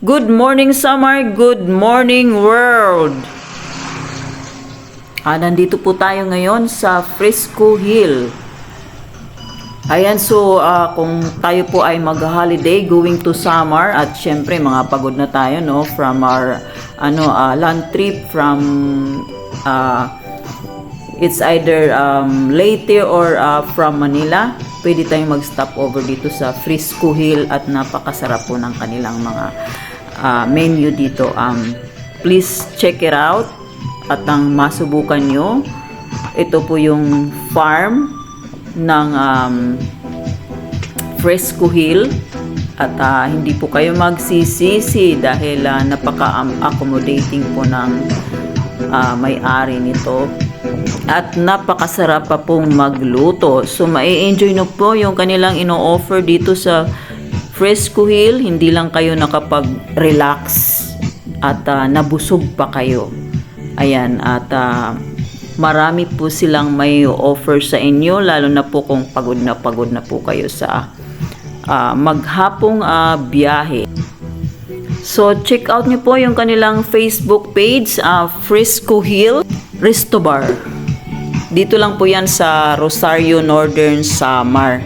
Good morning summer, good morning world. Nandito po tayo ngayon sa Frisco Hill. Ayan, so kung tayo po ay mag-holiday going to summer at syempre mga pagod na tayo no from our land trip from it's either Leyte or from Manila. Pwede tayong mag-stop over dito sa Frisco Hill at napakasarap po ng kanilang mga menu dito. Please check it out at ang masubukan nyo. Ito po yung farm ng Frisco Hill at hindi po kayo magsisisi dahil napaka-accommodating po ng may-ari nito. At napakasarap pa pong magluto. So, mai-enjoy nyo po yung kanilang ino-offer dito sa Frisco Hill. Hindi lang kayo nakapag-relax at nabusog pa kayo. Ayan, at marami po silang may offer sa inyo, lalo na po kung pagod na po kayo sa maghapong biyahe. So, check out nyo po yung kanilang Facebook page, Frisco Hill Resto Bar. Dito lang po yan sa Rosario, Northern Samar.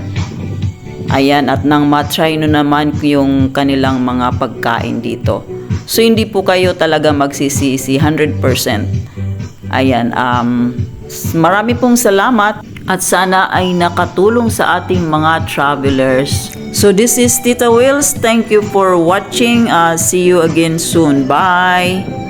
Ayan, at nang matry nyo naman yung kanilang mga pagkain dito. So, hindi po kayo talaga magsisisi, 100%. Ayan, marami pong salamat at sana ay nakatulong sa ating mga travelers. So, this is Tita Wills. Thank you for watching. See you again soon. Bye!